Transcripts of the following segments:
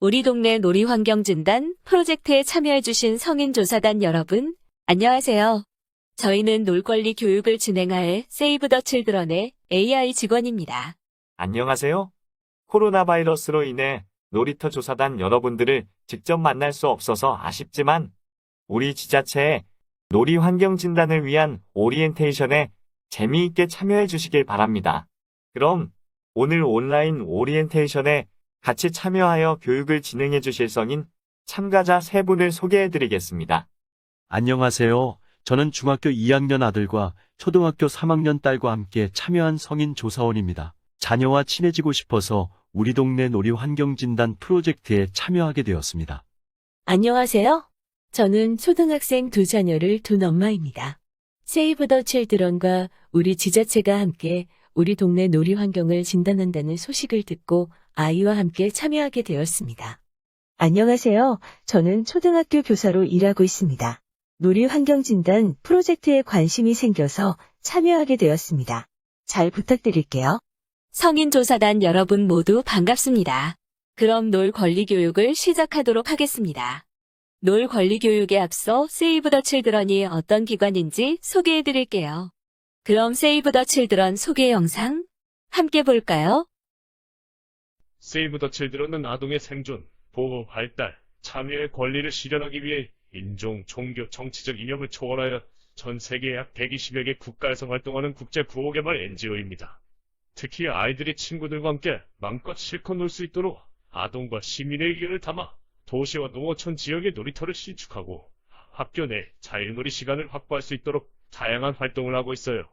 우리 동네 놀이환경진단 프로젝트에 참여해주신 성인조사단 여러분, 안녕하세요. 저희는 놀권리 교육을 진행할 세이브 더 칠드런의 AI 직원입니다. 안녕하세요. 코로나 바이러스로 인해 놀이터 조사단 여러분들을 직접 만날 수 없어서 아쉽지만 우리 지자체의 놀이 환경 진단을 위한 오리엔테이션에 재미있게 참여해 주시길 바랍니다. 그럼 오늘 온라인 오리엔테이션에 같이 참여하여 교육을 진행해 주실 성인 참가자 3분을 소개해 드리겠습니다. 안녕하세요. 저는 중학교 2학년 아들과 초등학교 3학년 딸과 함께 참여한 성인 조사원입니다. 자녀와 친해지고 싶어서 우리 동네 놀이 환경진단 프로젝트에 참여하게 되었습니다. 안녕하세요. 저는 초등학생 2자녀를 둔 엄마입니다. 세이브 더 칠드런과 우리 지자체가 함께 우리 동네 놀이 환경을 진단한다는 소식을 듣고 아이와 함께 참여하게 되었습니다. 안녕하세요. 저는 초등학교 교사로 일하고 있습니다. 놀이 환경 진단 프로젝트에 관심이 생겨서 참여하게 되었습니다. 잘 부탁드릴게요. 성인조사단 여러분 모두 반갑습니다. 그럼 놀 권리 교육을 시작하도록 하겠습니다. 놀 권리 교육에 앞서 세이브 더 칠드런이 어떤 기관인지 소개해 드릴게요. 그럼 세이브 더 칠드런 소개 영상 함께 볼까요? 세이브 더 칠드런은 아동의 생존, 보호, 발달, 참여의 권리를 실현하기 위해 인종, 종교, 정치적 이념을 초월하여 전 세계 약 120여 개 국가에서 활동하는 국제 구호개발 NGO입니다. 특히 아이들이 친구들과 함께 마음껏 실컷 놀 수 있도록 아동과 시민의 의견을 담아 도시와 농어촌 지역의 놀이터를 신축하고 학교 내 자유놀이 시간을 확보할 수 있도록 다양한 활동을 하고 있어요.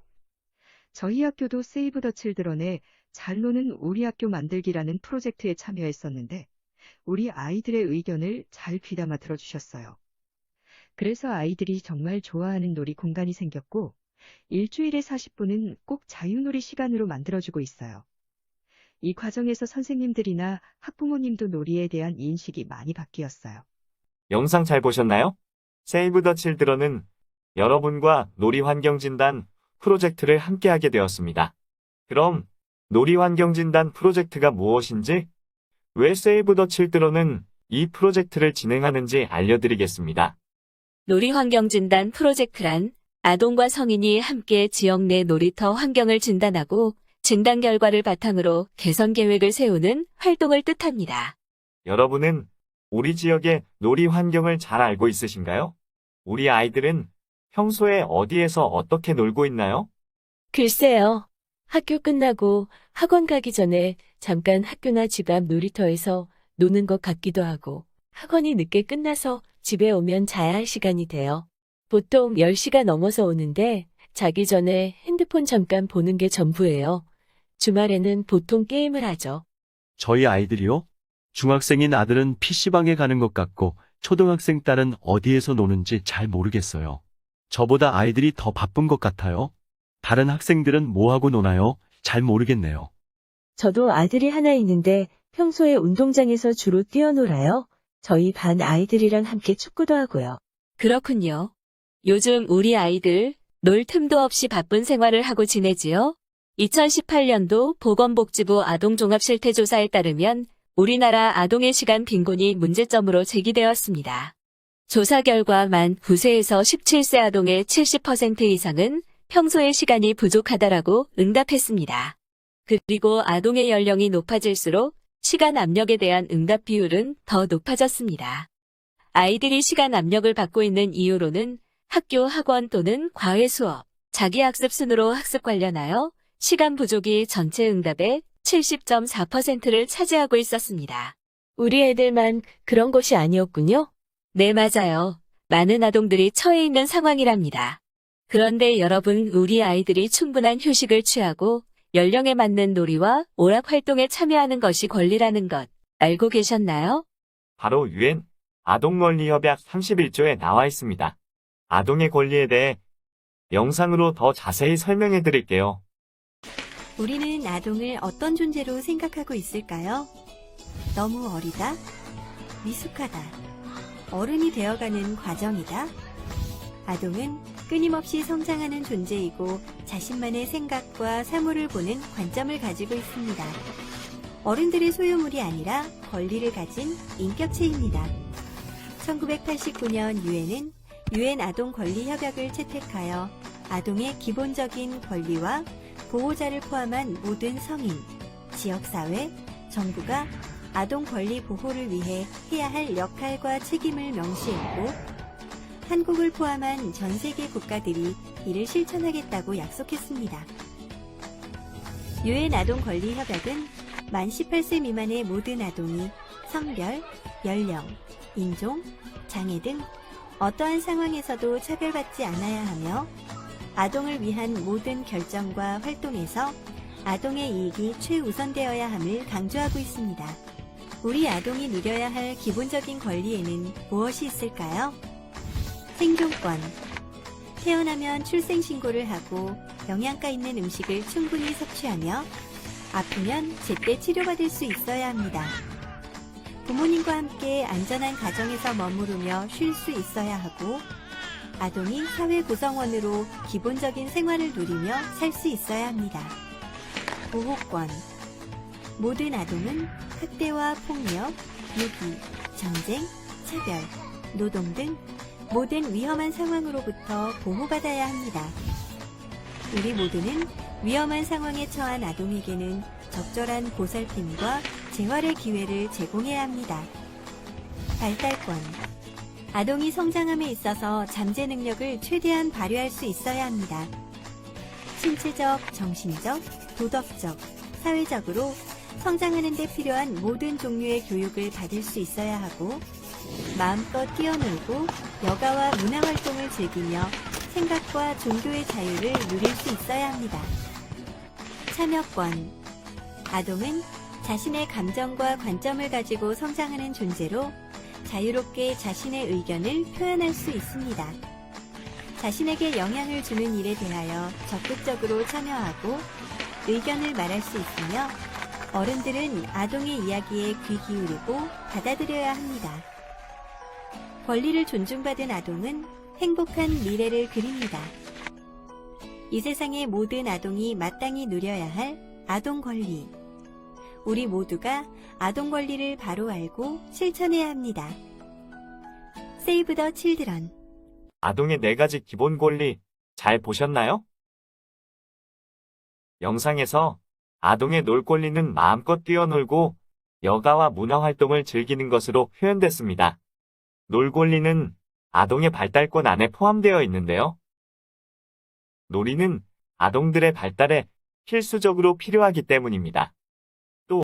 저희 학교도 세이브 더 칠드런의 잘 노는 우리 학교 만들기라는 프로젝트에 참여했었는데 우리 아이들의 의견을 잘 귀담아 들어주셨어요. 그래서 아이들이 정말 좋아하는 놀이 공간이 생겼고 일주일에 40분은 꼭 자유놀이 시간으로 만들어주고 있어요. 이 과정에서 선생님들이나 학부모님도 놀이에 대한 인식이 많이 바뀌었어요. 영상 잘 보셨나요? 세이브 더 칠드런은 여러분과 놀이 환경 진단 프로젝트를 함께하게 되었습니다. 그럼 놀이 환경 진단 프로젝트가 무엇인지, 왜 세이브 더 칠드런은 이 프로젝트를 진행하는지 알려드리겠습니다. 놀이 환경 진단 프로젝트란 아동과 성인이 함께 지역 내 놀이터 환경을 진단하고 진단 결과를 바탕으로 개선 계획을 세우는 활동을 뜻합니다. 여러분은 우리 지역의 놀이 환경을 잘 알고 있으신가요? 우리 아이들은 평소에 어디에서 어떻게 놀고 있나요? 글쎄요. 학교 끝나고 학원 가기 전에 잠깐 학교나 집 앞 놀이터에서 노는 것 같기도 하고 학원이 늦게 끝나서 집에 오면 자야 할 시간이 돼요. 보통 10시가 넘어서 오는데 자기 전에 핸드폰 잠깐 보는 게 전부예요. 주말에는 보통 게임을 하죠. 저희 아이들이요? 중학생인 아들은 PC방에 가는 것 같고 초등학생 딸은 어디에서 노는지 잘 모르겠어요. 저보다 아이들이 더 바쁜 것 같아요. 다른 학생들은 뭐하고 노나요? 잘 모르겠네요. 저도 아들이 하나 있는데 평소에 운동장에서 주로 뛰어놀아요. 저희 반 아이들이랑 함께 축구도 하고요. 그렇군요. 요즘 우리 아이들 놀 틈도 없이 바쁜 생활을 하고 지내지요? 2018년도 보건복지부 아동종합실태조사에 따르면 우리나라 아동의 시간 빈곤이 문제점으로 제기되었습니다. 조사 결과 만 9세에서 17세 아동의 70% 이상은 평소에 시간이 부족하다라고 응답했습니다. 그리고 아동의 연령이 높아질수록 시간 압력에 대한 응답 비율은 더 높아졌습니다. 아이들이 시간 압력을 받고 있는 이유로는 학교, 학원 또는 과외 수업, 자기학습 순으로 학습 관련하여 시간 부족이 전체 응답의 70.4%를 차지하고 있었습니다. 우리 애들만 그런 것이 아니었군요. 네, 맞아요. 많은 아동들이 처해 있는 상황이랍니다. 그런데 여러분, 우리 아이들이 충분한 휴식을 취하고 연령에 맞는 놀이와 오락 활동에 참여하는 것이 권리라는 것 알고 계셨나요? 바로 UN 아동권리협약 31조에 나와 있습니다. 아동의 권리에 대해 영상으로 더 자세히 설명해 드릴게요. 우리는 아동을 어떤 존재로 생각하고 있을까요? 너무 어리다? 미숙하다? 어른이 되어가는 과정이다? 아동은 끊임없이 성장하는 존재이고 자신만의 생각과 사물을 보는 관점을 가지고 있습니다. 어른들의 소유물이 아니라 권리를 가진 인격체입니다. 1989년 유엔은 유엔 아동 권리 협약을 채택하여 아동의 기본적인 권리와 보호자를 포함한 모든 성인, 지역사회, 정부가 아동 권리 보호를 위해 해야 할 역할과 책임을 명시했고, 한국을 포함한 전 세계 국가들이 이를 실천하겠다고 약속했습니다. 유엔 아동 권리 협약은 만 18세 미만의 모든 아동이 성별, 연령, 인종, 장애 등 어떠한 상황에서도 차별받지 않아야 하며 아동을 위한 모든 결정과 활동에서 아동의 이익이 최우선되어야 함을 강조하고 있습니다. 우리 아동이 누려야 할 기본적인 권리에는 무엇이 있을까요? 생존권. 태어나면 출생신고를 하고 영양가 있는 음식을 충분히 섭취하며 아프면 제때 치료받을 수 있어야 합니다. 부모님과 함께 안전한 가정에서 머무르며 쉴 수 있어야 하고, 아동이 사회 구성원으로 기본적인 생활을 누리며 살 수 있어야 합니다. 보호권. 모든 아동은 학대와 폭력, 유기, 전쟁, 차별, 노동 등 모든 위험한 상황으로부터 보호받아야 합니다. 우리 모두는 위험한 상황에 처한 아동에게는 적절한 보살핌과 재활의 기회를 제공해야 합니다. 발달권. 아동이 성장함에 있어서 잠재 능력을 최대한 발휘할 수 있어야 합니다. 신체적, 정신적, 도덕적, 사회적으로 성장하는 데 필요한 모든 종류의 교육을 받을 수 있어야 하고, 마음껏 뛰어놀고 여가와 문화활동을 즐기며 생각과 종교의 자유를 누릴 수 있어야 합니다. 참여권. 아동은 자신의 감정과 관점을 가지고 성장하는 존재로 자유롭게 자신의 의견을 표현할 수 있습니다. 자신에게 영향을 주는 일에 대하여 적극적으로 참여하고 의견을 말할 수 있으며, 어른들은 아동의 이야기에 귀 기울이고 받아들여야 합니다. 권리를 존중받은 아동은 행복한 미래를 그립니다. 이 세상의 모든 아동이 마땅히 누려야 할 아동 권리. 우리 모두가 아동 권리를 바로 알고 실천해야 합니다. 세이브 더 칠드런. 아동의 4가지 기본 권리 잘 보셨나요? 영상에서 아동의 놀 권리는 마음껏 뛰어놀고 여가와 문화활동을 즐기는 것으로 표현됐습니다. 놀 권리는 아동의 발달권 안에 포함되어 있는데요. 놀이는 아동들의 발달에 필수적으로 필요하기 때문입니다. 또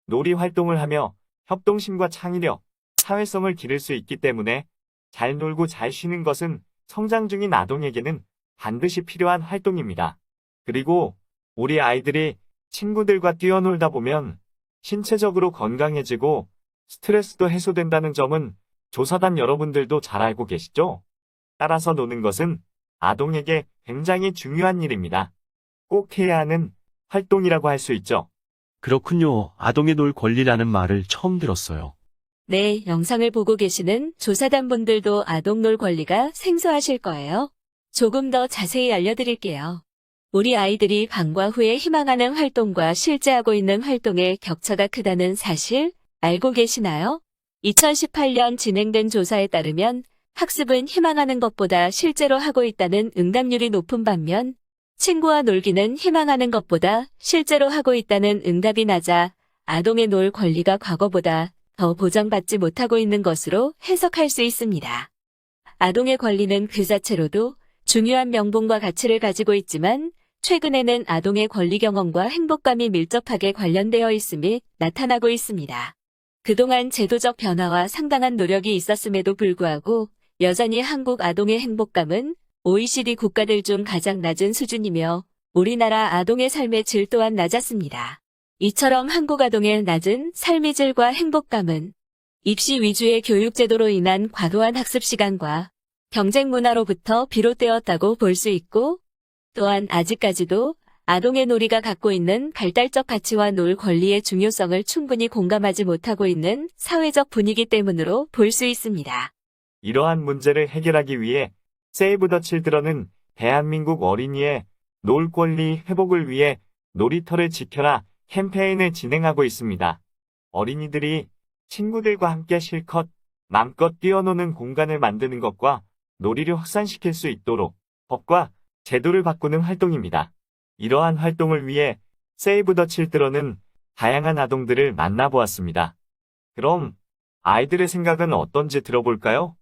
놀이 활동을 하며 협동심과 창의력, 사회성을 기를 수 있기 때문에 잘 놀고 잘 쉬는 것은 성장 중인 아동에게는 반드시 필요한 활동입니다. 그리고 우리 아이들이 친구들과 뛰어놀다 보면 신체적으로 건강해지고 스트레스도 해소된다는 점은 조사단 여러분들도 잘 알고 계시죠? 따라서 노는 것은 아동에게 굉장히 중요한 일입니다. 꼭 해야 하는 활동이라고 할 수 있죠. 그렇군요. 아동의 놀 권리라는 말을 처음 들었어요. 네, 영상을 보고 계시는 조사단분들도 아동 놀 권리가 생소하실 거예요. 조금 더 자세히 알려드릴게요. 우리 아이들이 방과 후에 희망하는 활동과 실제 하고 있는 활동의 격차가 크다는 사실 알고 계시나요? 2018년 진행된 조사에 따르면 학습은 희망하는 것보다 실제로 하고 있다는 응답률이 높은 반면 친구와 놀기는 희망하는 것보다 실제로 하고 있다는 응답이 낮아 아동의 놀 권리가 과거보다 더 보장받지 못하고 있는 것으로 해석할 수 있습니다. 아동의 권리는 그 자체로도 중요한 명분과 가치를 가지고 있지만 최근에는 아동의 권리 경험과 행복감이 밀접하게 관련되어 있음이 나타나고 있습니다. 그동안 제도적 변화와 상당한 노력이 있었음에도 불구하고 여전히 한국 아동의 행복감은 OECD 국가들 중 가장 낮은 수준이며 우리나라 아동의 삶의 질 또한 낮았습니다. 이처럼 한국 아동의 낮은 삶의 질과 행복감은 입시 위주의 교육 제도로 인한 과도한 학습 시간과 경쟁 문화로부터 비롯되었다고 볼 수 있고, 또한 아직까지도 아동의 놀이가 갖고 있는 발달적 가치와 놀 권리의 중요성을 충분히 공감하지 못하고 있는 사회적 분위기 때문으로 볼 수 있습니다. 이러한 문제를 해결하기 위해 세이브 더 칠드런은 대한민국 어린이의 놀 권리 회복을 위해 놀이터를 지켜라 캠페인을 진행하고 있습니다. 어린이들이 친구들과 함께 실컷 마음껏 뛰어노는 공간을 만드는 것과 놀이를 확산시킬 수 있도록 법과 제도를 바꾸는 활동입니다. 이러한 활동을 위해 세이브 더 칠드런은 다양한 아동들을 만나보았습니다. 그럼 아이들의 생각은 어떤지 들어볼까요?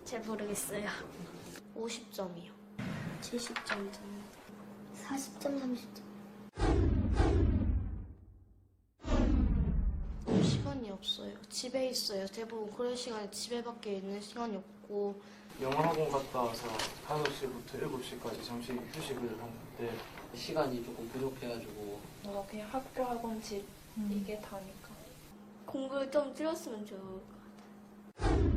잘 모르겠어요. 50점이요. 70점, 40점, 30점. 시간이 없어요. 집에 있어요. 대부분 그럴 시간에 집에밖에 있는 시간이 없고. 영어학원 갔다 와서 5시부터 7시까지 잠시 휴식을 하는데 시간이 조금 부족해가지고 뭔가 그냥 학교, 학원, 집 이게 다니까 공부를 좀 줄였으면 좋을 것 같아요.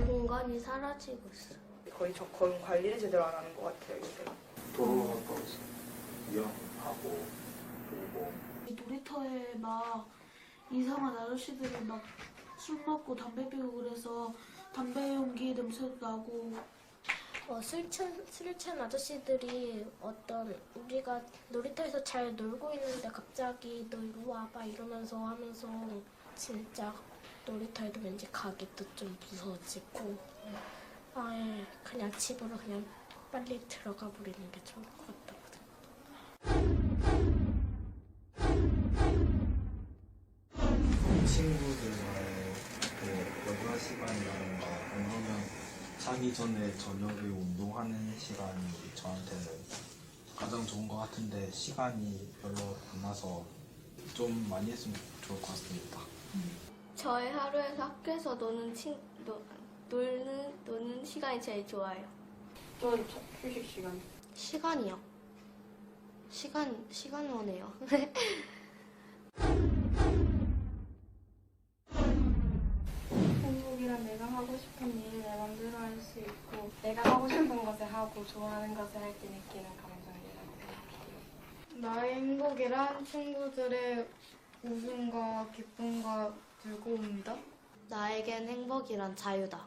공간이 사라지고 있어요. 거의 적금 관리를 제대로 안 하는 것 같아요, 요새. 도로 갔다 와서 위험하고 그리고 놀이터에 막 이상한 아저씨들이 막 술 먹고 담배 피우고 그래서 담배 연기 냄새도 나고 술 취한 아저씨들이 우리가 놀이터에서 잘 놀고 있는데 갑자기 너 이리 와봐 이러면서 하면서 진짜 놀이터에도 왠지 가기도 좀 무서워지고 아예 그냥 집으로 그냥 빨리 들어가 버리는 게 좋을 것 같다고 친구들과의 여가 시간이라던가 아니면 자기 전에 저녁에 운동하는 시간이 저한테는 가장 좋은 것 같은데 시간이 별로 안 나서 좀 많이 했으면 좋을 것 같습니다. 저의 하루에서 학교에서 노는 시간이 제일 좋아요. 저는 휴식 시간. 시간이요. 시간 원해요. 행복이란 내가 하고 싶은 일을 내 맘대로 할 수 있고 내가 하고 싶은 것을 하고 좋아하는 것을 할 때 느끼는 감정이라고 생각해요. 나의 행복이란 친구들의 웃음과 기쁨과 즐거움이다. 나에겐 행복이란 자유다.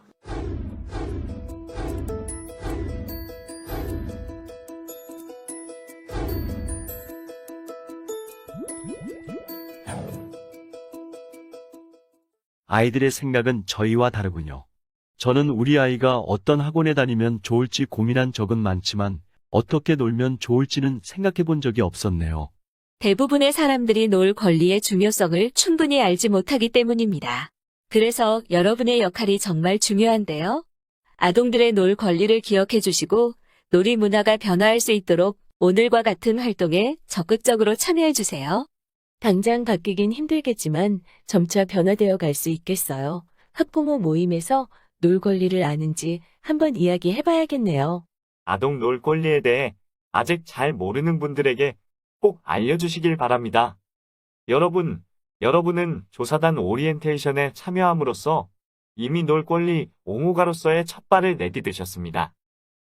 아이들의 생각은 저희와 다르군요. 저는 우리 아이가 어떤 학원에 다니면 좋을지 고민한 적은 많지만 어떻게 놀면 좋을지는 생각해 본 적이 없었네요. 대부분의 사람들이 놀 권리의 중요성을 충분히 알지 못하기 때문입니다. 그래서 여러분의 역할이 정말 중요한데요. 아동들의 놀 권리를 기억해 주시고 놀이 문화가 변화할 수 있도록 오늘과 같은 활동에 적극적으로 참여해 주세요. 당장 바뀌긴 힘들겠지만 점차 변화되어 갈 수 있겠어요. 학부모 모임에서 놀 권리를 아는지 한번 이야기해 봐야겠네요. 아동 놀 권리에 대해 아직 잘 모르는 분들에게 꼭 알려주시길 바랍니다. 여러분은 조사단 오리엔테이션에 참여함으로써 이미 놀 권리 옹호가로서의 첫 발을 내디디셨습니다.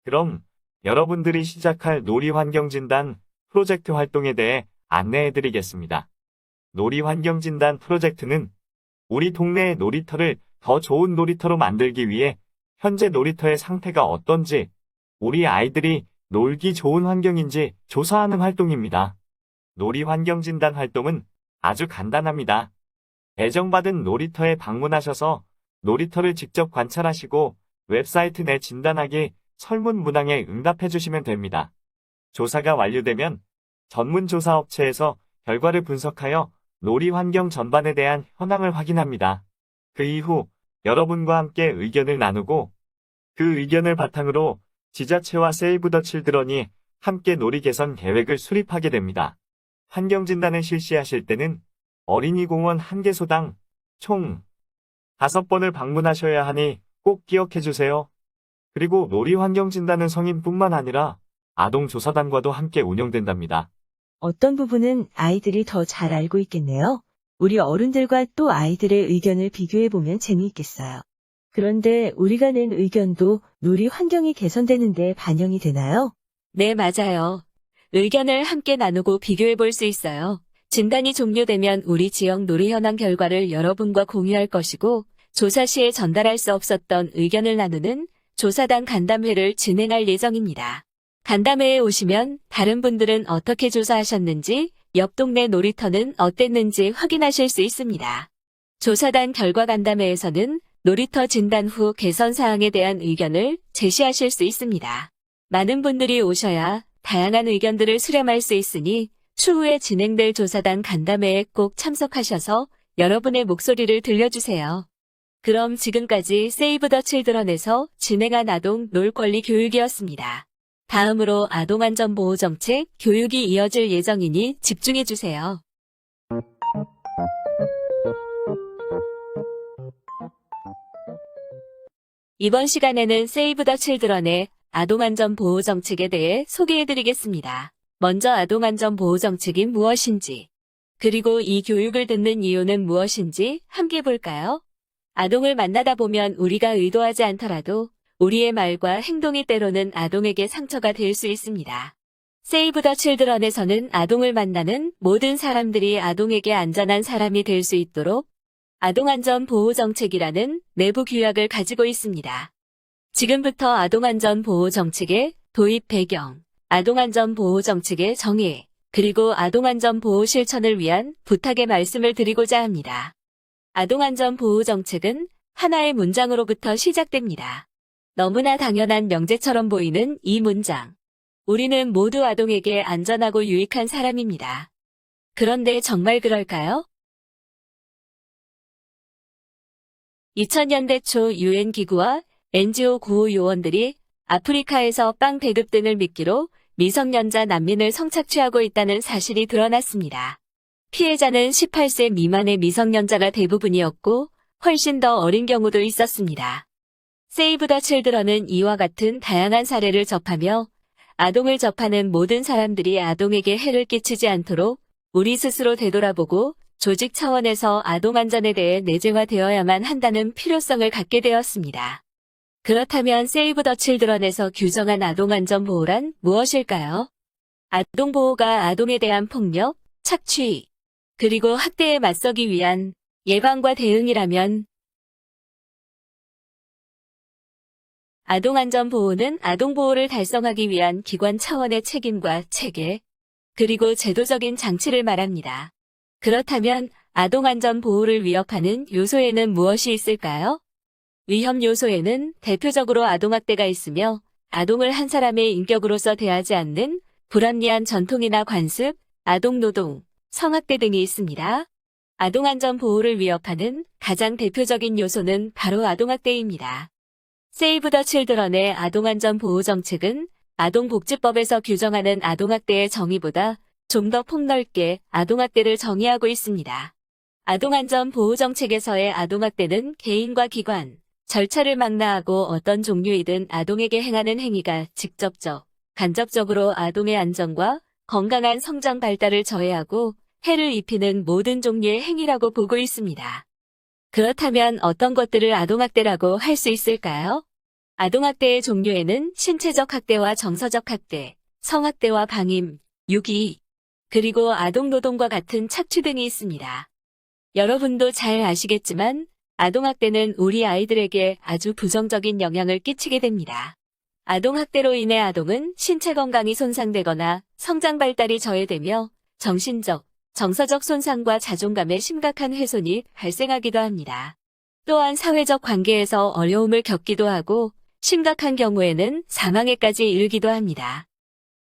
그럼 여러분들이 시작할 놀이 환경 진단 프로젝트 활동에 대해 안내해드리겠습니다. 놀이 환경 진단 프로젝트는 우리 동네의 놀이터를 더 좋은 놀이터로 만들기 위해 현재 놀이터의 상태가 어떤지, 우리 아이들이 놀기 좋은 환경인지 조사하는 활동입니다. 놀이 환경 진단 활동은 아주 간단합니다. 배정받은 놀이터에 방문하셔서 놀이터를 직접 관찰하시고 웹사이트 내 진단하기 설문 문항에 응답해 주시면 됩니다. 조사가 완료되면 전문 조사 업체에서 결과를 분석하여 놀이 환경 전반에 대한 현황을 확인합니다. 그 이후 여러분과 함께 의견을 나누고 그 의견을 바탕으로 지자체와 세이브 더 칠드런이 함께 놀이 개선 계획을 수립하게 됩니다. 환경 진단을 실시하실 때는 어린이 공원 1개소당 총 5번을 방문하셔야 하니 꼭 기억해 주세요. 그리고 놀이 환경 진단은 성인뿐만 아니라 아동 조사단과도 함께 운영된답니다. 어떤 부분은 아이들이 더 잘 알고 있겠네요. 우리 어른들과 또 아이들의 의견을 비교해보면 재미있겠어요. 그런데 우리가 낸 의견도 놀이 환경이 개선되는데 반영이 되나요? 네, 맞아요. 의견을 함께 나누고 비교해 볼 수 있어요. 진단이 종료되면 우리 지역 놀이 현황 결과를 여러분과 공유할 것이고, 조사 시에 전달할 수 없었던 의견을 나누는 조사단 간담회를 진행할 예정입니다. 간담회에 오시면 다른 분들은 어떻게 조사하셨는지, 옆 동네 놀이터는 어땠는지 확인하실 수 있습니다. 조사단 결과 간담회에서는 놀이터 진단 후 개선 사항에 대한 의견을 제시하실 수 있습니다. 많은 분들이 오셔야 다양한 의견들을 수렴할 수 있으니 추후에 진행될 조사단 간담회에 꼭 참석하셔서 여러분의 목소리를 들려주세요. 그럼 지금까지 세이브 더 칠드런에서 진행한 아동 놀권리 교육이었습니다. 다음으로 아동안전보호정책 교육이 이어질 예정이니 집중해주세요. 이번 시간에는 세이브 더 칠드런의 아동안전보호정책에 대해 소개해드리겠습니다. 먼저 아동안전보호정책이 무엇인지, 그리고 이 교육을 듣는 이유는 무엇인지 함께 볼까요? 아동을 만나다 보면 우리가 의도하지 않더라도 우리의 말과 행동이 때로는 아동에게 상처가 될 수 있습니다. 세이브 더 칠드런에서는 아동을 만나는 모든 사람들이 아동에게 안전한 사람이 될 수 있도록 아동안전보호정책이라는 내부 규약을 가지고 있습니다. 지금부터 아동안전보호정책의 도입 배경, 아동안전보호정책의 정의, 그리고 아동안전보호 실천을 위한 부탁의 말씀을 드리고자 합니다. 아동안전보호정책은 하나의 문장으로부터 시작됩니다. 너무나 당연한 명제처럼 보이는 이 문장. 우리는 모두 아동에게 안전하고 유익한 사람입니다. 그런데 정말 그럴까요? 2000년대 초 UN 기구와 NGO 구호 요원들이 아프리카에서 빵 배급 등을 미끼로 미성년자 난민을 성착취하고 있다는 사실이 드러났습니다. 피해자는 18세 미만의 미성년자가 대부분이었고 훨씬 더 어린 경우도 있었습니다. 세이브 더 칠드런은 이와 같은 다양한 사례를 접하며 아동을 접하는 모든 사람들이 아동에게 해를 끼치지 않도록 우리 스스로 되돌아보고 조직 차원에서 아동 안전에 대해 내재화되어야만 한다는 필요성을 갖게 되었습니다. 그렇다면 세이브 더 칠드런에서 규정한 아동 안전 보호란 무엇일까요? 아동 보호가 아동에 대한 폭력, 착취, 그리고 학대에 맞서기 위한 예방과 대응이라면 아동 안전 보호는 아동 보호를 달성하기 위한 기관 차원의 책임과 체계, 그리고 제도적인 장치를 말합니다. 그렇다면 아동 안전 보호를 위협하는 요소에는 무엇이 있을까요? 위험 요소에는 대표적으로 아동학대가 있으며 아동을 한 사람의 인격으로서 대하지 않는 불합리한 전통이나 관습, 아동노동, 성학대 등이 있습니다. 아동 안전 보호를 위협하는 가장 대표적인 요소는 바로 아동학대입니다. 세이브 더 칠드런의 아동안전보호정책은 아동복지법에서 규정하는 아동학대의 정의보다 좀 더 폭넓게 아동학대를 정의하고 있습니다. 아동안전보호정책에서의 아동학대는 개인과 기관, 절차를 망라하고 어떤 종류이든 아동에게 행하는 행위가 직접적, 간접적으로 아동의 안전과 건강한 성장 발달을 저해하고 해를 입히는 모든 종류의 행위라고 보고 있습니다. 그렇다면 어떤 것들을 아동학대라고 할 수 있을까요? 아동학대의 종류에는 신체적 학대와 정서적 학대, 성학대와 방임, 유기, 그리고 아동노동과 같은 착취 등이 있습니다. 여러분도 잘 아시겠지만 아동학대는 우리 아이들에게 아주 부정적인 영향을 끼치게 됩니다. 아동학대로 인해 아동은 신체 건강이 손상되거나 성장 발달이 저해되며 정신적, 정서적 손상과 자존감의 심각한 훼손이 발생하기도 합니다. 또한 사회적 관계에서 어려움을 겪기도 하고 심각한 경우에는 사망에까지 이르기도 합니다.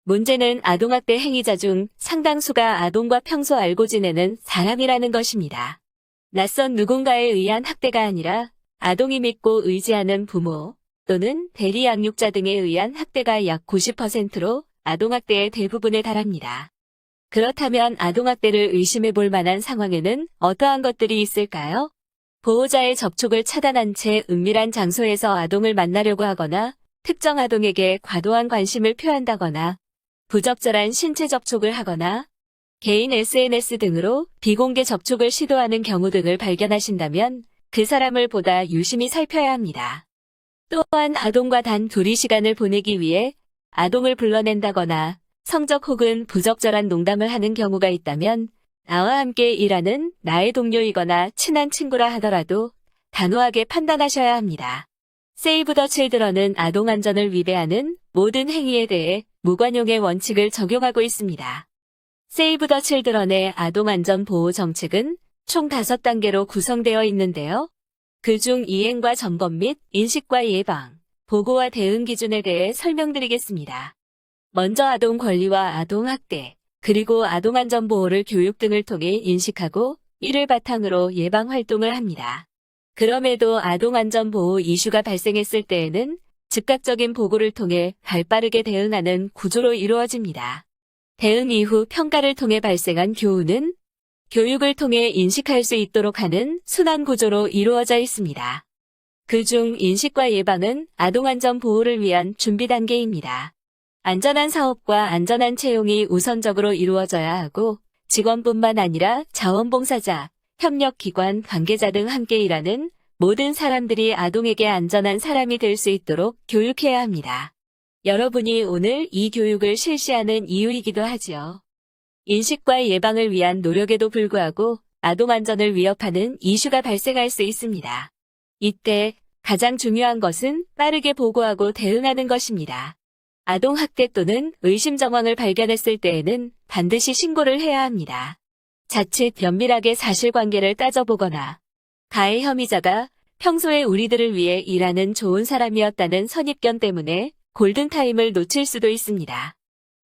문제는 아동학대 행위자 중 상당수가 아동과 평소 알고 지내는 사람이라는 것입니다. 낯선 누군가에 의한 학대가 아니라 아동이 믿고 의지하는 부모 또는 대리 양육자 등에 의한 학대가 약 90%로 아동학대의 대부분에 달합니다. 그렇다면 아동학대를 의심해 볼 만한 상황에는 어떠한 것들이 있을까요? 보호자의 접촉을 차단한 채 은밀한 장소에서 아동을 만나려고 하거나 특정 아동에게 과도한 관심을 표한다거나 부적절한 신체 접촉을 하거나 개인 SNS 등으로 비공개 접촉을 시도하는 경우 등을 발견하신다면 그 사람을 보다 유심히 살펴야 합니다. 또한 아동과 단 둘이 시간을 보내기 위해 아동을 불러낸다거나 성적 혹은 부적절한 농담을 하는 경우가 있다면 나와 함께 일하는 나의 동료이거나 친한 친구라 하더라도 단호하게 판단하셔야 합니다. 세이브 더 칠드런은 아동 안전을 위배하는 모든 행위에 대해 무관용의 원칙을 적용하고 있습니다. 세이브 더 칠드런의 아동 안전 보호 정책은 총 5단계로 구성되어 있는데요. 그중 이행과 점검 및 인식과 예방, 보고와 대응 기준에 대해 설명드리겠습니다. 먼저 아동 권리와 아동 학대, 그리고 아동 안전 보호를 교육 등을 통해 인식하고 이를 바탕으로 예방 활동을 합니다. 그럼에도 아동 안전 보호 이슈가 발생했을 때에는 즉각적인 보고를 통해 발빠르게 대응하는 구조로 이루어집니다. 대응 이후 평가를 통해 발생한 교훈은 교육을 통해 인식할 수 있도록 하는 순환 구조로 이루어져 있습니다. 그중 인식과 예방은 아동 안전 보호를 위한 준비 단계입니다. 안전한 사업과 안전한 채용이 우선적으로 이루어져야 하고 직원뿐만 아니라 자원봉사자, 협력기관, 관계자 등 함께 일하는 모든 사람들이 아동에게 안전한 사람이 될 수 있도록 교육해야 합니다. 여러분이 오늘 이 교육을 실시하는 이유이기도 하지요. 인식과 예방을 위한 노력에도 불구하고 아동 안전을 위협하는 이슈가 발생할 수 있습니다. 이때 가장 중요한 것은 빠르게 보고하고 대응하는 것입니다. 아동 학대 또는 의심 정황을 발견했을 때에는 반드시 신고를 해야 합니다. 자칫 면밀하게 사실관계를 따져보거나 가해 혐의자가 평소에 우리들을 위해 일하는 좋은 사람이었다는 선입견 때문에 골든타임을 놓칠 수도 있습니다.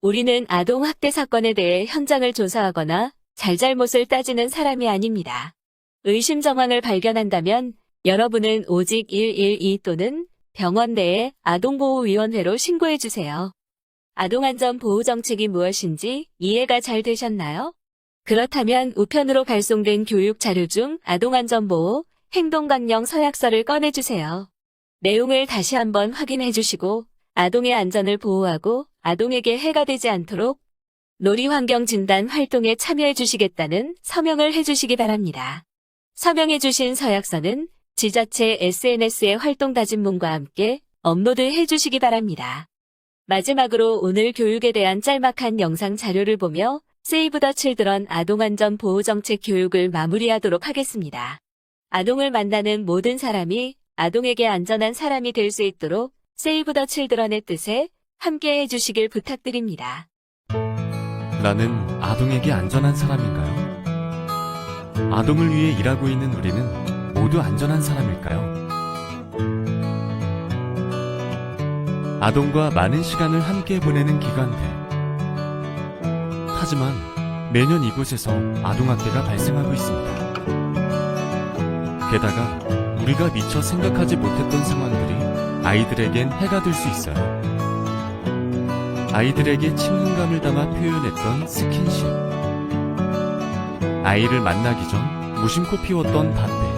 우리는 아동 학대 사건에 대해 현장을 조사하거나 잘잘못을 따지는 사람이 아닙니다. 의심 정황을 발견한다면 여러분은 오직 112 또는 병원 내에 아동보호위원회로 신고해주세요. 아동안전보호정책이 무엇인지 이해가 잘 되셨나요? 그렇다면 우편으로 발송된 교육 자료 중 아동안전보호 행동강령 서약서를 꺼내주세요. 내용을 다시 한번 확인해주시고 아동의 안전을 보호하고 아동에게 해가 되지 않도록 놀이환경진단 활동에 참여해주시겠다는 서명을 해주시기 바랍니다. 서명해주신 서약서는 지자체 SNS에 활동 다짐문과 함께 업로드해 주시기 바랍니다. 마지막으로 오늘 교육에 대한 짤막한 영상 자료를 보며 세이브 더 칠드런 아동안전 보호정책 교육을 마무리하도록 하겠습니다. 아동을 만나는 모든 사람이 아동에게 안전한 사람이 될 수 있도록 세이브 더 칠드런의 뜻에 함께 해주시길 부탁드립니다. 나는 아동에게 안전한 사람인가요? 아동을 위해 일하고 있는 우리는 모두 안전한 사람일까요? 아동과 많은 시간을 함께 보내는 기관들. 하지만 매년 이곳에서 아동학대가 발생하고 있습니다. 게다가 우리가 미처 생각하지 못했던 상황들이 아이들에겐 해가 될 수 있어요. 아이들에게 친근감을 담아 표현했던 스킨십. 아이를 만나기 전 무심코 피웠던 담배.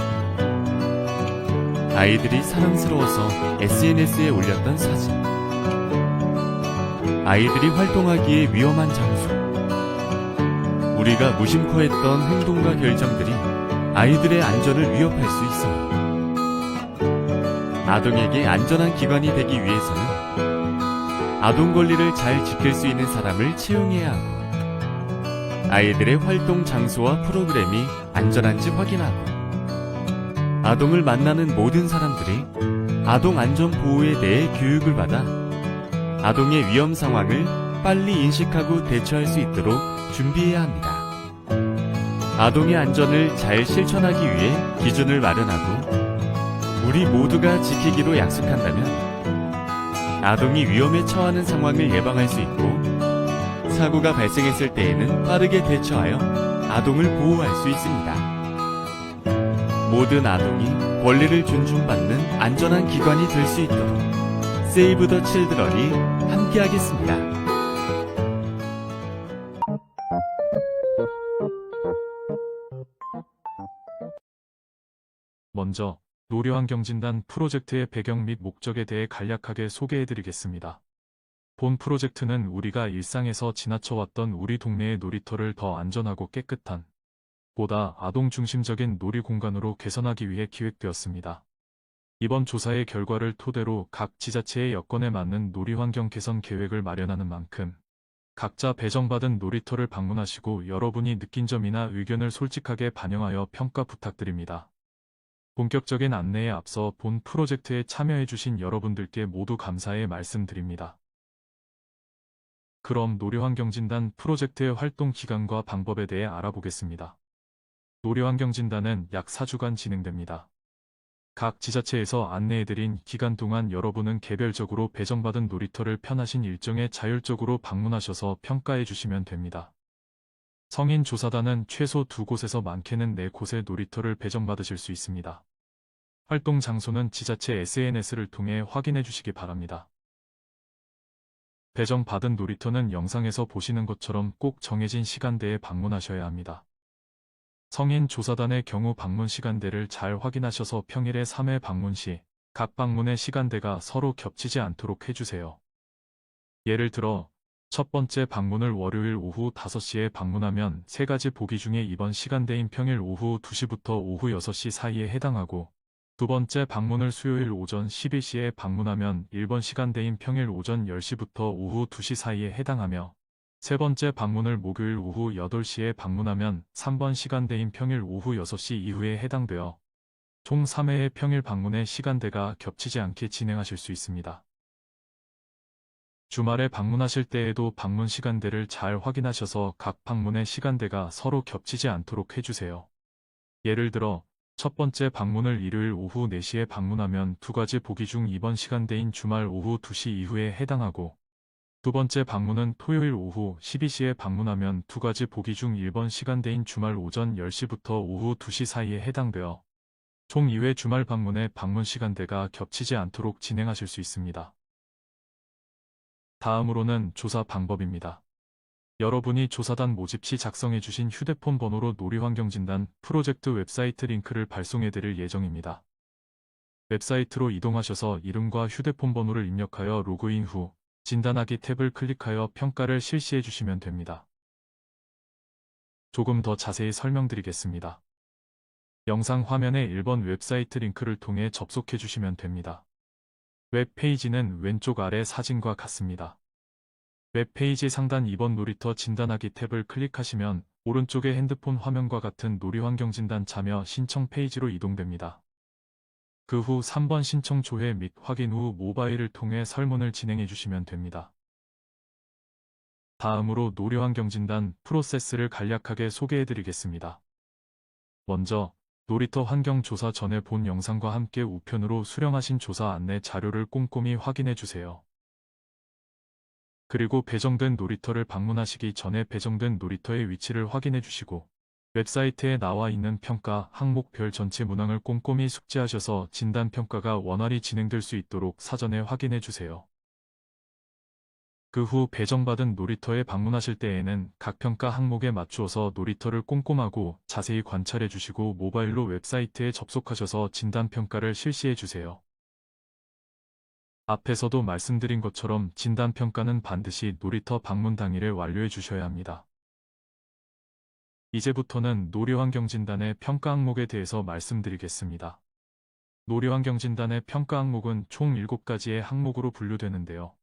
아이들이 사랑스러워서 SNS에 올렸던 사진. 아이들이 활동하기에 위험한 장소. 우리가 무심코 했던 행동과 결정들이 아이들의 안전을 위협할 수 있어요. 아동에게 안전한 기관이 되기 위해서는 아동 권리를 잘 지킬 수 있는 사람을 채용해야 하고 아이들의 활동 장소와 프로그램이 안전한지 확인하고 아동을 만나는 모든 사람들이 아동 안전 보호에 대해 교육을 받아 아동의 위험 상황을 빨리 인식하고 대처할 수 있도록 준비해야 합니다. 아동의 안전을 잘 실천하기 위해 기준을 마련하고 우리 모두가 지키기로 약속한다면 아동이 위험에 처하는 상황을 예방할 수 있고 사고가 발생했을 때에는 빠르게 대처하여 아동을 보호할 수 있습니다. 모든 아동이 권리를 존중받는 안전한 기관이 될 수 있도록 세이브 더 칠드런이 함께하겠습니다. 먼저 놀이환경진단 프로젝트의 배경 및 목적에 대해 간략하게 소개해드리겠습니다. 본 프로젝트는 우리가 일상에서 지나쳐왔던 우리 동네의 놀이터를 더 안전하고 깨끗한 보다 아동 중심적인 놀이 공간으로 개선하기 위해 기획되었습니다. 이번 조사의 결과를 토대로 각 지자체의 여건에 맞는 놀이 환경 개선 계획을 마련하는 만큼 각자 배정받은 놀이터를 방문하시고 여러분이 느낀 점이나 의견을 솔직하게 반영하여 평가 부탁드립니다. 본격적인 안내에 앞서 본 프로젝트에 참여해주신 여러분들께 모두 감사의 말씀드립니다. 그럼 놀이환경진단 프로젝트의 활동 기간과 방법에 대해 알아보겠습니다. 놀이환경진단은 약 4주간 진행됩니다. 각 지자체에서 안내해드린 기간 동안 여러분은 개별적으로 배정받은 놀이터를 편하신 일정에 자율적으로 방문하셔서 평가해 주시면 됩니다. 성인 조사단은 최소 2곳에서 많게는 4곳의 놀이터를 배정받으실 수 있습니다. 활동 장소는 지자체 SNS를 통해 확인해 주시기 바랍니다. 배정받은 놀이터는 영상에서 보시는 것처럼 꼭 정해진 시간대에 방문하셔야 합니다. 성인 조사단의 경우 방문 시간대를 잘 확인하셔서 평일에 3회 방문 시 각 방문의 시간대가 서로 겹치지 않도록 해주세요. 예를 들어 첫 번째 방문을 월요일 오후 5시에 방문하면 3가지 보기 중에 이번 시간대인 평일 오후 2시부터 오후 6시 사이에 해당하고 두 번째 방문을 수요일 오전 12시에 방문하면 1번 시간대인 평일 오전 10시부터 오후 2시 사이에 해당하며 세 번째 방문을 목요일 오후 8시에 방문하면 3번 시간대인 평일 오후 6시 이후에 해당되어 총 3회의 평일 방문의 시간대가 겹치지 않게 진행하실 수 있습니다. 주말에 방문하실 때에도 방문 시간대를 잘 확인하셔서 각 방문의 시간대가 서로 겹치지 않도록 해주세요. 예를 들어 첫 번째 방문을 일요일 오후 4시에 방문하면 2가지 보기 중 2번 시간대인 주말 오후 2시 이후에 해당하고 두 번째 방문은 토요일 오후 12시에 방문하면 2가지 보기 중 1번 시간대인 주말 오전 10시부터 오후 2시 사이에 해당되어 총 2회 주말 방문의 방문 시간대가 겹치지 않도록 진행하실 수 있습니다. 다음으로는 조사 방법입니다. 여러분이 조사단 모집 시 작성해주신 휴대폰 번호로 놀이환경진단 프로젝트 웹사이트 링크를 발송해드릴 예정입니다. 웹사이트로 이동하셔서 이름과 휴대폰 번호를 입력하여 로그인 후 진단하기 탭을 클릭하여 평가를 실시해 주시면 됩니다. 조금 더 자세히 설명드리겠습니다. 영상 화면의 1번 웹사이트 링크를 통해 접속해 주시면 됩니다. 웹페이지는 왼쪽 아래 사진과 같습니다. 웹페이지 상단 2번 놀이터 진단하기 탭을 클릭하시면 오른쪽의 핸드폰 화면과 같은 놀이환경진단 참여 신청 페이지로 이동됩니다. 그 후 3번 신청 조회 및 확인 후 모바일을 통해 설문을 진행해 주시면 됩니다. 다음으로 놀이환경진단 프로세스를 간략하게 소개해 드리겠습니다. 먼저 놀이터 환경 조사 전에 본 영상과 함께 우편으로 수령하신 조사 안내 자료를 꼼꼼히 확인해 주세요. 그리고 배정된 놀이터를 방문하시기 전에 배정된 놀이터의 위치를 확인해 주시고 웹사이트에 나와 있는 평가 항목별 전체 문항을 꼼꼼히 숙지하셔서 진단평가가 원활히 진행될 수 있도록 사전에 확인해 주세요. 그 후 배정받은 놀이터에 방문하실 때에는 각 평가 항목에 맞추어서 놀이터를 꼼꼼하고 자세히 관찰해 주시고 모바일로 웹사이트에 접속하셔서 진단평가를 실시해 주세요. 앞에서도 말씀드린 것처럼 진단평가는 반드시 놀이터 방문 당일에 완료해 주셔야 합니다. 이제부터는 놀이환경진단의 평가 항목에 대해서 말씀드리겠습니다. 놀이환경진단의 평가 항목은 총 7가지의 항목으로 분류되는데요.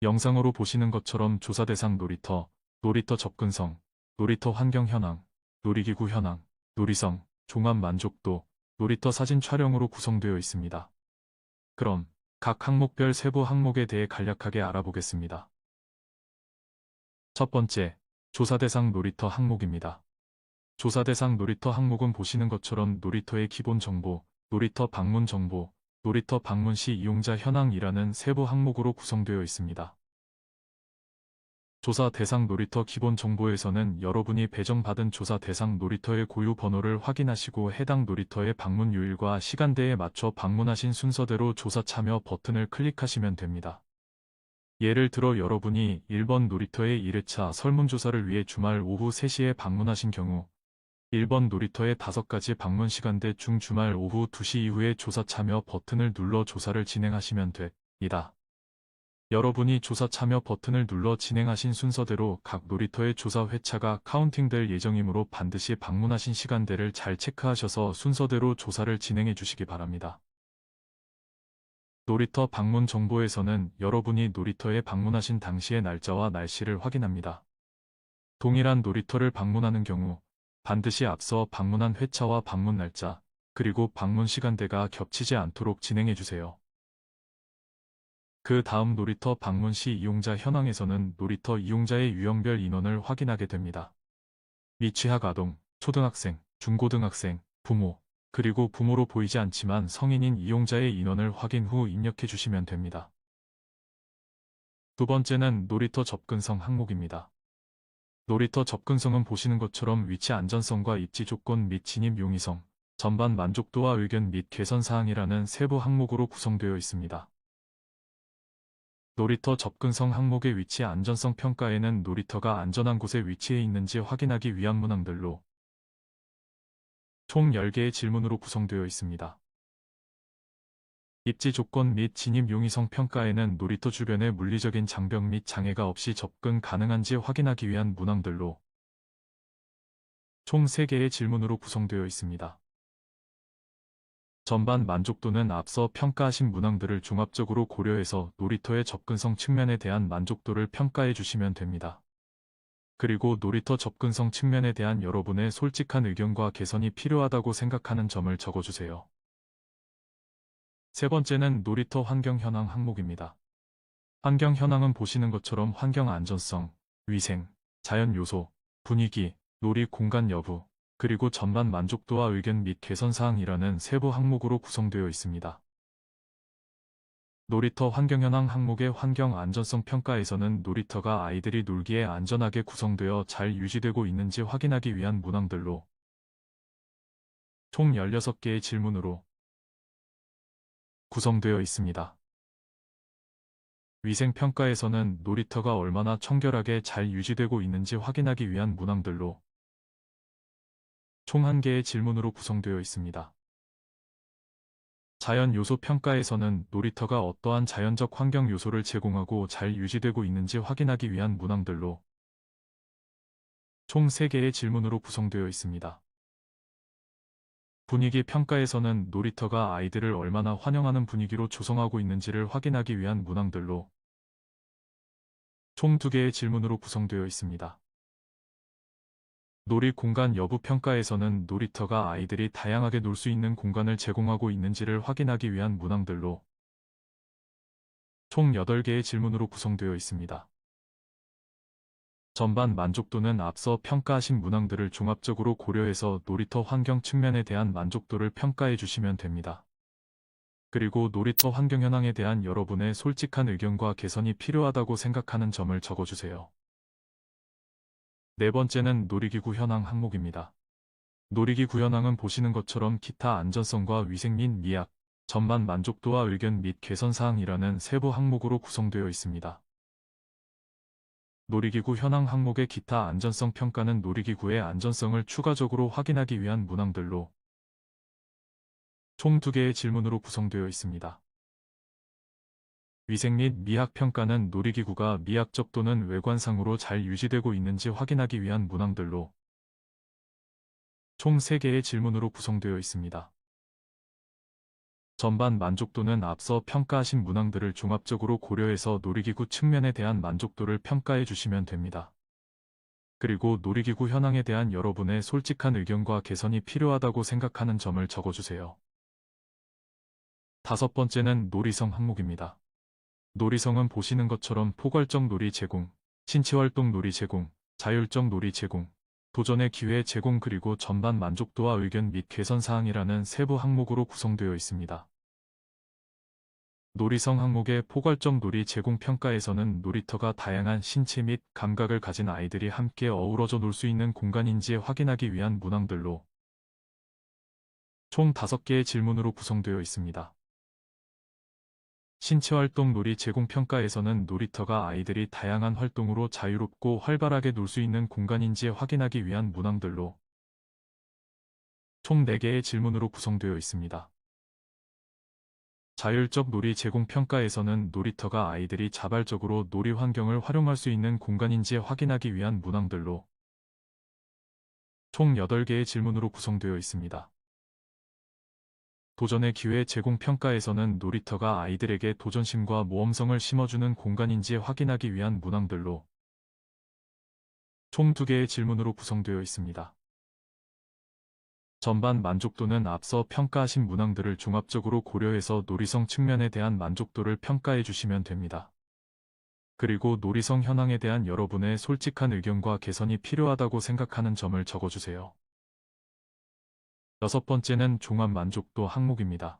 영상으로 보시는 것처럼 조사 대상 놀이터, 놀이터 접근성, 놀이터 환경 현황, 놀이기구 현황, 놀이성, 종합 만족도, 놀이터 사진 촬영으로 구성되어 있습니다. 그럼 각 항목별 세부 항목에 대해 간략하게 알아보겠습니다. 첫 번째, 조사 대상 놀이터 항목입니다. 조사 대상 놀이터 항목은 보시는 것처럼 놀이터의 기본 정보, 놀이터 방문 정보, 놀이터 방문 시 이용자 현황이라는 세부 항목으로 구성되어 있습니다. 조사 대상 놀이터 기본 정보에서는 여러분이 배정받은 조사 대상 놀이터의 고유 번호를 확인하시고 해당 놀이터의 방문 요일과 시간대에 맞춰 방문하신 순서대로 조사 참여 버튼을 클릭하시면 됩니다. 예를 들어 여러분이 1번 놀이터의 1회차 설문조사를 위해 주말 오후 3시에 방문하신 경우 1번 놀이터의 5가지 방문 시간대 중 주말 오후 2시 이후에 조사 참여 버튼을 눌러 조사를 진행하시면 됩니다. 여러분이 조사 참여 버튼을 눌러 진행하신 순서대로 각 놀이터의 조사 회차가 카운팅될 예정이므로 반드시 방문하신 시간대를 잘 체크하셔서 순서대로 조사를 진행해 주시기 바랍니다. 놀이터 방문 정보에서는 여러분이 놀이터에 방문하신 당시의 날짜와 날씨를 확인합니다. 동일한 놀이터를 방문하는 경우 반드시 앞서 방문한 회차와 방문 날짜, 그리고 방문 시간대가 겹치지 않도록 진행해 주세요. 그 다음 놀이터 방문 시 이용자 현황에서는 놀이터 이용자의 유형별 인원을 확인하게 됩니다. 미취학 아동, 초등학생, 중고등학생, 부모, 그리고 부모로 보이지 않지만 성인인 이용자의 인원을 확인 후 입력해 주시면 됩니다. 두 번째는 놀이터 접근성 항목입니다. 놀이터 접근성은 보시는 것처럼 위치 안전성과 입지 조건 및 진입 용이성, 전반 만족도와 의견 및 개선 사항이라는 세부 항목으로 구성되어 있습니다. 놀이터 접근성 항목의 위치 안전성 평가에는 놀이터가 안전한 곳에 위치해 있는지 확인하기 위한 문항들로 총 10개의 질문으로 구성되어 있습니다. 입지 조건 및 진입 용이성 평가에는 놀이터 주변에 물리적인 장벽 및 장애가 없이 접근 가능한지 확인하기 위한 문항들로 총 3개의 질문으로 구성되어 있습니다. 전반 만족도는 앞서 평가하신 문항들을 종합적으로 고려해서 놀이터의 접근성 측면에 대한 만족도를 평가해 주시면 됩니다. 그리고 놀이터 접근성 측면에 대한 여러분의 솔직한 의견과 개선이 필요하다고 생각하는 점을 적어주세요. 세 번째는 놀이터 환경 현황 항목입니다. 환경 현황은 보시는 것처럼 환경 안전성, 위생, 자연 요소, 분위기, 놀이 공간 여부, 그리고 전반 만족도와 의견 및 개선 사항이라는 세부 항목으로 구성되어 있습니다. 놀이터 환경 현황 항목의 환경 안전성 평가에서는 놀이터가 아이들이 놀기에 안전하게 구성되어 잘 유지되고 있는지 확인하기 위한 문항들로 총 16개의 질문으로 구성되어 있습니다. 위생 평가에서는 놀이터가 얼마나 청결하게 잘 유지되고 있는지 확인하기 위한 문항들로 총 1개의 질문으로 구성되어 있습니다. 자연 요소 평가에서는 놀이터가 어떠한 자연적 환경 요소를 제공하고 잘 유지되고 있는지 확인하기 위한 문항들로 총 3개의 질문으로 구성되어 있습니다. 분위기 평가에서는 놀이터가 아이들을 얼마나 환영하는 분위기로 조성하고 있는지를 확인하기 위한 문항들로 총 2개의 질문으로 구성되어 있습니다. 놀이 공간 여부 평가에서는 놀이터가 아이들이 다양하게 놀 수 있는 공간을 제공하고 있는지를 확인하기 위한 문항들로 총 8개의 질문으로 구성되어 있습니다. 전반 만족도는 앞서 평가하신 문항들을 종합적으로 고려해서 놀이터 환경 측면에 대한 만족도를 평가해 주시면 됩니다. 그리고 놀이터 환경 현황에 대한 여러분의 솔직한 의견과 개선이 필요하다고 생각하는 점을 적어주세요. 네 번째는 놀이기구 현황 항목입니다. 놀이기구 현황은 보시는 것처럼 기타 안전성과 위생 및 미약, 전반 만족도와 의견 및 개선 사항이라는 세부 항목으로 구성되어 있습니다. 놀이기구 현황 항목의 기타 안전성 평가는 놀이기구의 안전성을 추가적으로 확인하기 위한 문항들로 총 2개의 질문으로 구성되어 있습니다. 위생 및 미학 평가는 놀이기구가 미학적 또는 외관상으로 잘 유지되고 있는지 확인하기 위한 문항들로 총 3개의 질문으로 구성되어 있습니다. 전반 만족도는 앞서 평가하신 문항들을 종합적으로 고려해서 놀이기구 측면에 대한 만족도를 평가해 주시면 됩니다. 그리고 놀이기구 현황에 대한 여러분의 솔직한 의견과 개선이 필요하다고 생각하는 점을 적어주세요. 5번째는 놀이성 항목입니다. 놀이성은 보시는 것처럼 포괄적 놀이 제공, 신체활동 놀이 제공, 자율적 놀이 제공, 도전의 기회 제공 그리고 전반 만족도와 의견 및 개선 사항이라는 세부 항목으로 구성되어 있습니다. 놀이성 항목의 포괄적 놀이 제공 평가에서는 놀이터가 다양한 신체 및 감각을 가진 아이들이 함께 어우러져 놀 수 있는 공간인지 확인하기 위한 문항들로 총 5개의 질문으로 구성되어 있습니다. 신체활동 놀이 제공 평가에서는 놀이터가 아이들이 다양한 활동으로 자유롭고 활발하게 놀 수 있는 공간인지 확인하기 위한 문항들로 총 4개의 질문으로 구성되어 있습니다. 자율적 놀이 제공 평가에서는 놀이터가 아이들이 자발적으로 놀이 환경을 활용할 수 있는 공간인지 확인하기 위한 문항들로 총 8개의 질문으로 구성되어 있습니다. 도전의 기회 제공 평가에서는 놀이터가 아이들에게 도전심과 모험성을 심어주는 공간인지 확인하기 위한 문항들로 총 2개의 질문으로 구성되어 있습니다. 전반 만족도는 앞서 평가하신 문항들을 종합적으로 고려해서 놀이성 측면에 대한 만족도를 평가해 주시면 됩니다. 그리고 놀이성 현황에 대한 여러분의 솔직한 의견과 개선이 필요하다고 생각하는 점을 적어주세요. 6번째는 종합 만족도 항목입니다.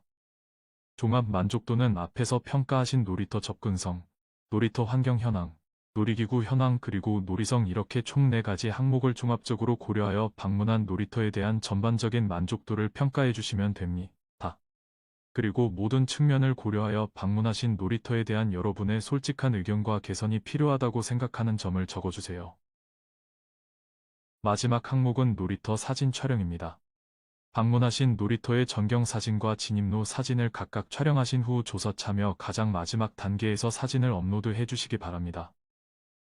종합 만족도는 앞에서 평가하신 놀이터 접근성, 놀이터 환경 현황, 놀이기구 현황 그리고 놀이성 이렇게 총 4가지 항목을 종합적으로 고려하여 방문한 놀이터에 대한 전반적인 만족도를 평가해 주시면 됩니다. 그리고 모든 측면을 고려하여 방문하신 놀이터에 대한 여러분의 솔직한 의견과 개선이 필요하다고 생각하는 점을 적어주세요. 마지막 항목은 놀이터 사진 촬영입니다. 방문하신 놀이터의 전경 사진과 진입로 사진을 각각 촬영하신 후 조사 참여 가장 마지막 단계에서 사진을 업로드해 주시기 바랍니다.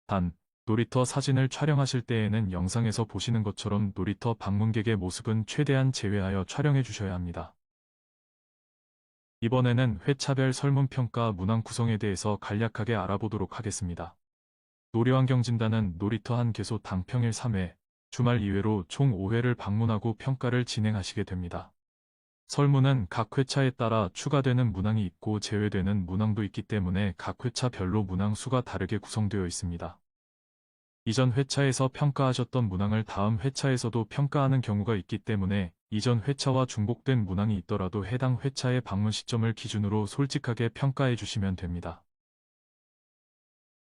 단, 놀이터 사진을 촬영하실 때에는 영상에서 보시는 것처럼 놀이터 방문객의 모습은 최대한 제외하여 촬영해 주셔야 합니다. 이번에는 회차별 설문평가 문항 구성에 대해서 간략하게 알아보도록 하겠습니다. 놀이환경진단은 놀이터 한 개소당 평일 3회, 주말 2회로 총 5회를 방문하고 평가를 진행하시게 됩니다. 설문은 각 회차에 따라 추가되는 문항이 있고 제외되는 문항도 있기 때문에 각 회차별로 문항 수가 다르게 구성되어 있습니다. 이전 회차에서 평가하셨던 문항을 다음 회차에서도 평가하는 경우가 있기 때문에 이전 회차와 중복된 문항이 있더라도 해당 회차의 방문 시점을 기준으로 솔직하게 평가해 주시면 됩니다.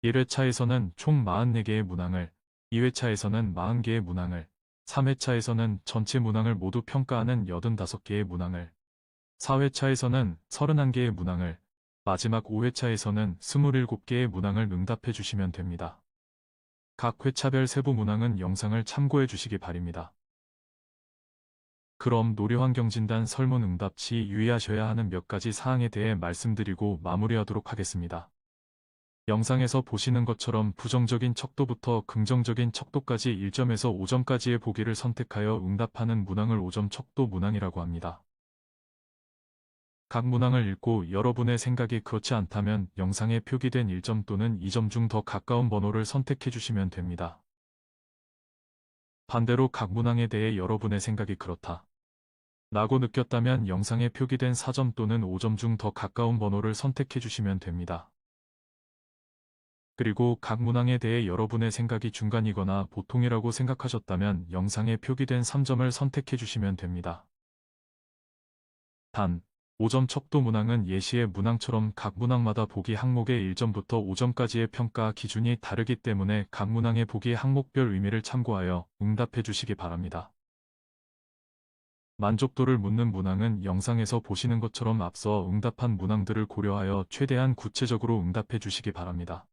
1회차에서는 총 44개의 문항을, 2회차에서는 40개의 문항을, 3회차에서는 전체 문항을 모두 평가하는 85개의 문항을, 4회차에서는 31개의 문항을, 마지막 5회차에서는 27개의 문항을 응답해 주시면 됩니다. 각 회차별 세부 문항은 영상을 참고해 주시기 바랍니다. 그럼 놀이환경진단 설문 응답 시 유의하셔야 하는 몇 가지 사항에 대해 말씀드리고 마무리하도록 하겠습니다. 영상에서 보시는 것처럼 부정적인 척도부터 긍정적인 척도까지 1점에서 5점까지의 보기를 선택하여 응답하는 문항을 5점 척도 문항이라고 합니다. 각 문항을 읽고 여러분의 생각이 그렇지 않다면 영상에 표기된 1점 또는 2점 중 더 가까운 번호를 선택해 주시면 됩니다. 반대로 각 문항에 대해 여러분의 생각이 그렇다 라고 느꼈다면 영상에 표기된 4점 또는 5점 중 더 가까운 번호를 선택해 주시면 됩니다. 그리고 각 문항에 대해 여러분의 생각이 중간이거나 보통이라고 생각하셨다면 영상에 표기된 3점을 선택해 주시면 됩니다. 단, 5점 척도 문항은 예시의 문항처럼 각 문항마다 보기 항목의 1점부터 5점까지의 평가 기준이 다르기 때문에 각 문항의 보기 항목별 의미를 참고하여 응답해 주시기 바랍니다. 만족도를 묻는 문항은 영상에서 보시는 것처럼 앞서 응답한 문항들을 고려하여 최대한 구체적으로 응답해 주시기 바랍니다.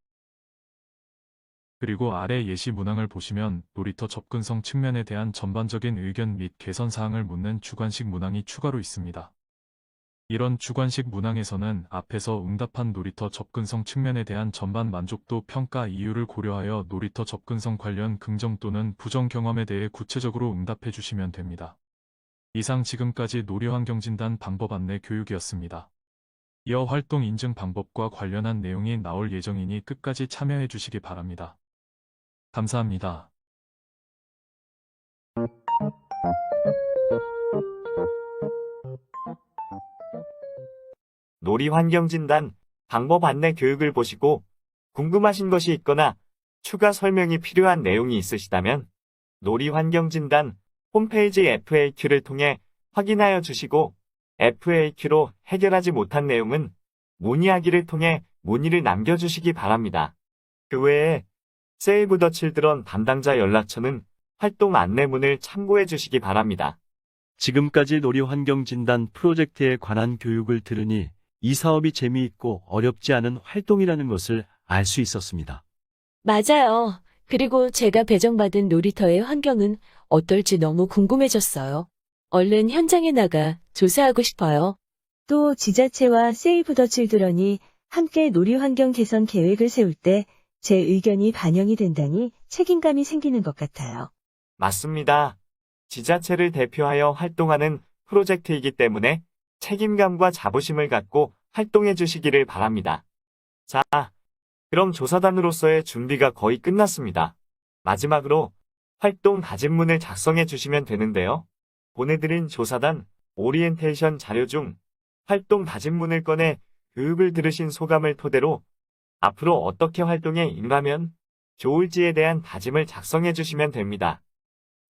그리고 아래 예시 문항을 보시면 놀이터 접근성 측면에 대한 전반적인 의견 및 개선 사항을 묻는 주관식 문항이 추가로 있습니다. 이런 주관식 문항에서는 앞에서 응답한 놀이터 접근성 측면에 대한 전반 만족도 평가 이유를 고려하여 놀이터 접근성 관련 긍정 또는 부정 경험에 대해 구체적으로 응답해 주시면 됩니다. 이상 지금까지 놀이환경진단 방법 안내 교육이었습니다. 이어 활동 인증 방법과 관련한 내용이 나올 예정이니 끝까지 참여해 주시기 바랍니다. 감사합니다. 놀이환경진단 방법 안내 교육을 보시고 궁금하신 것이 있거나 추가 설명이 필요한 내용이 있으시다면 놀이환경진단 홈페이지 FAQ를 통해 확인하여 주시고 FAQ로 해결하지 못한 내용은 문의하기를 통해 문의를 남겨주시기 바랍니다. 그 외에 세이브 더 칠드런 담당자 연락처는 활동 안내문을 참고해 주시기 바랍니다. 지금까지 놀이환경진단 프로젝트에 관한 교육을 들으니 이 사업이 재미있고 어렵지 않은 활동이라는 것을 알 수 있었습니다. 맞아요. 그리고 제가 배정받은 놀이터의 환경은 어떨지 너무 궁금해졌어요. 얼른 현장에 나가 조사하고 싶어요. 또 지자체와 세이브 더 칠드런이 함께 놀이 환경 개선 계획을 세울 때 제 의견이 반영이 된다니 책임감이 생기는 것 같아요. 맞습니다. 지자체를 대표하여 활동하는 프로젝트이기 때문에 책임감과 자부심을 갖고 활동해 주시기를 바랍니다. 자, 그럼 조사단으로서의 준비가 거의 끝났습니다. 마지막으로 활동 다짐문을 작성해 주시면 되는데요. 보내드린 조사단 오리엔테이션 자료 중 활동 다짐문을 꺼내 교육을 들으신 소감을 토대로 앞으로 어떻게 활동에 임하면 좋을지에 대한 다짐을 작성해 주시면 됩니다.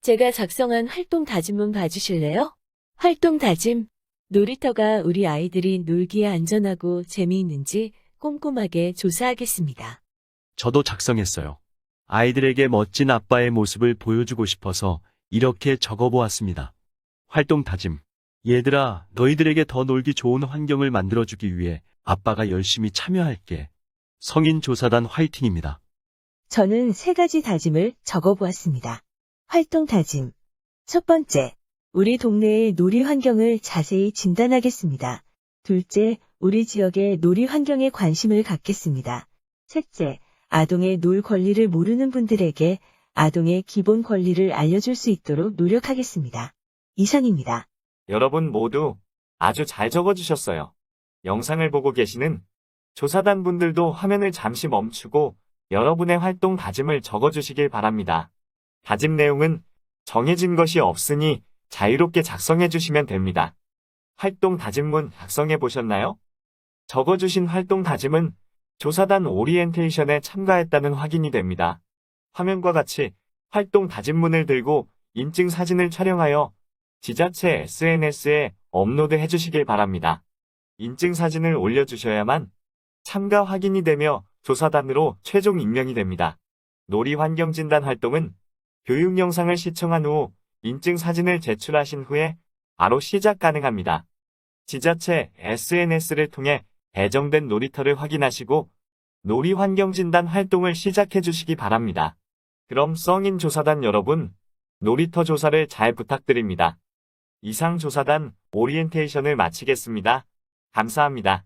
제가 작성한 활동 다짐문 봐주실래요? 활동 다짐. 놀이터가 우리 아이들이 놀기에 안전하고 재미있는지 꼼꼼하게 조사하겠습니다. 저도 작성했어요. 아이들에게 멋진 아빠의 모습을 보여주고 싶어서 이렇게 적어보았습니다. 활동 다짐. 얘들아, 너희들에게 더 놀기 좋은 환경을 만들어주기 위해 아빠가 열심히 참여할게. 성인 조사단 화이팅입니다. 저는 3가지 다짐을 적어보았습니다. 활동 다짐. 첫 번째, 우리 동네의 놀이 환경을 자세히 진단하겠습니다. 둘째, 우리 지역의 놀이 환경에 관심을 갖겠습니다. 셋째, 아동의 놀 권리를 모르는 분들에게 아동의 기본 권리를 알려줄 수 있도록 노력하겠습니다. 이상입니다. 여러분 모두 아주 잘 적어주셨어요. 영상을 보고 계시는 조사단 분들도 화면을 잠시 멈추고 여러분의 활동 다짐을 적어주시길 바랍니다. 다짐 내용은 정해진 것이 없으니 자유롭게 작성해 주시면 됩니다. 활동 다짐문 작성해 보셨나요? 적어주신 활동 다짐은 조사단 오리엔테이션에 참가했다는 확인이 됩니다. 화면과 같이 활동 다짐문을 들고 인증 사진을 촬영하여 지자체 SNS에 업로드해 주시길 바랍니다. 인증 사진을 올려주셔야만 참가 확인이 되며 조사단으로 최종 임명이 됩니다. 놀이 환경 진단 활동은 교육 영상을 시청한 후 인증 사진을 제출하신 후에 바로 시작 가능합니다. 지자체 SNS를 통해 배정된 놀이터를 확인하시고 놀이 환경 진단 활동을 시작해 주시기 바랍니다. 그럼 성인 조사단 여러분, 놀이터 조사를 잘 부탁드립니다. 이상 조사단 오리엔테이션을 마치겠습니다. 감사합니다.